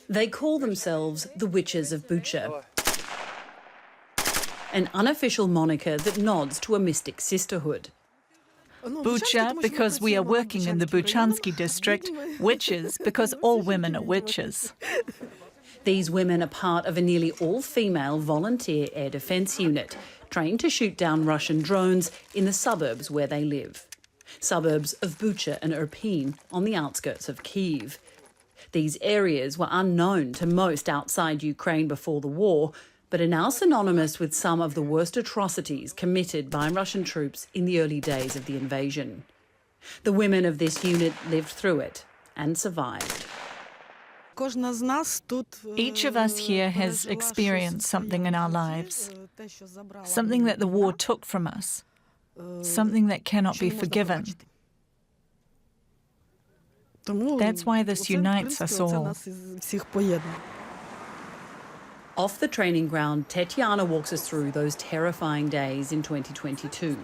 They call themselves the Witches of Bucha, an unofficial moniker that nods to a mystic sisterhood. Bucha, because we are working in the Buchansky district. Witches, because all women are witches. These women are part of a nearly all-female volunteer air defence unit, trained to shoot down Russian drones in the suburbs where they live. Suburbs of Bucha and Irpin, on the outskirts of Kyiv. These areas were unknown to most outside Ukraine before the war, but are now synonymous with some of the worst atrocities committed by Russian troops in the early days of the invasion. The women of this unit lived through it and survived. Each of us here has experienced something in our lives, something that the war took from us, something that cannot be forgiven. That's why this unites us all. Off the training ground, Tetiana walks us through those terrifying days in 2022.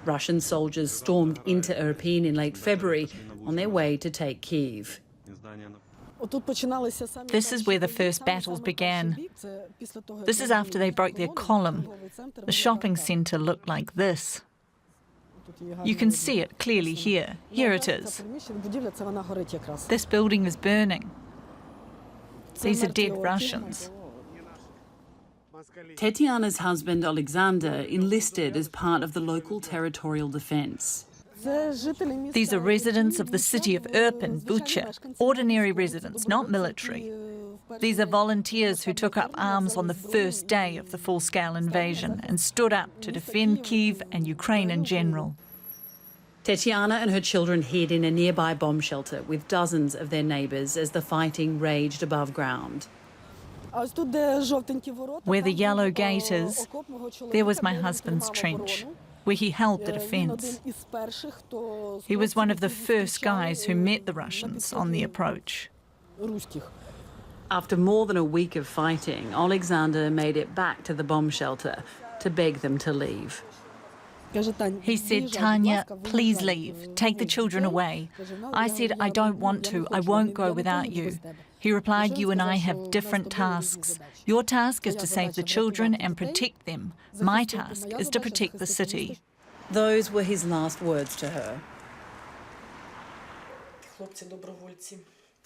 Russian soldiers stormed into Irpin in late February on their way to take Kyiv. This is where the first battles began. This is after they broke their column. The shopping centre looked like this. You can see it clearly here. Here it is. This building is burning. These are dead Russians. Tetiana's husband, Alexander, enlisted as part of the local territorial defence. These are residents of the city of Irpin, Bucha, ordinary residents, not military. These are volunteers who took up arms on the first day of the full-scale invasion and stood up to defend Kyiv and Ukraine in general. Tetiana and her children hid in a nearby bomb shelter with dozens of their neighbours as the fighting raged above ground. Where the yellow gate is, there was my husband's trench, where he held the defence. He was one of the first guys who met the Russians on the approach. After more than a week of fighting, Alexander made it back to the bomb shelter to beg them to leave. He said, "Tanya, please leave. Take the children away." I said, "I don't want to. I won't go without you." He replied, "You and I have different tasks. Your task is to save the children and protect them. My task is to protect the city." Those were his last words to her.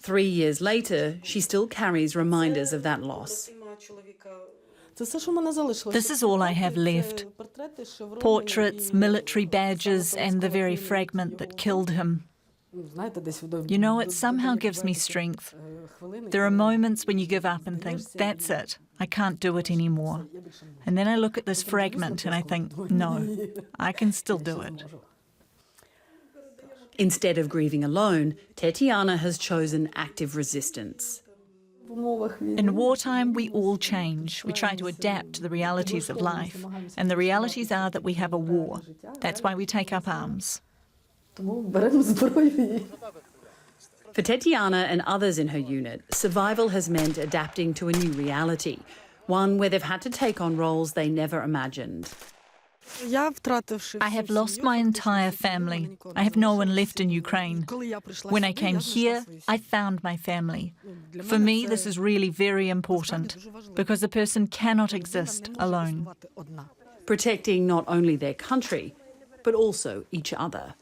3 years later, she still carries reminders of that loss. This is all I have left. Portraits, military badges, and the very fragment that killed him. You know, it somehow gives me strength. There are moments when you give up and think, that's it, I can't do it anymore. And then I look at this fragment and I think, no, I can still do it. Instead of grieving alone, Tetiana has chosen active resistance. In wartime, we all change. We try to adapt to the realities of life. And the realities are that we have a war. That's why we take up arms. For Tetiana and others in her unit, survival has meant adapting to a new reality, one where they've had to take on roles they never imagined. I have lost my entire family. I have no one left in Ukraine. When I came here, I found my family. For me, this is really very important, because a person cannot exist alone. Protecting not only their country, but also each other.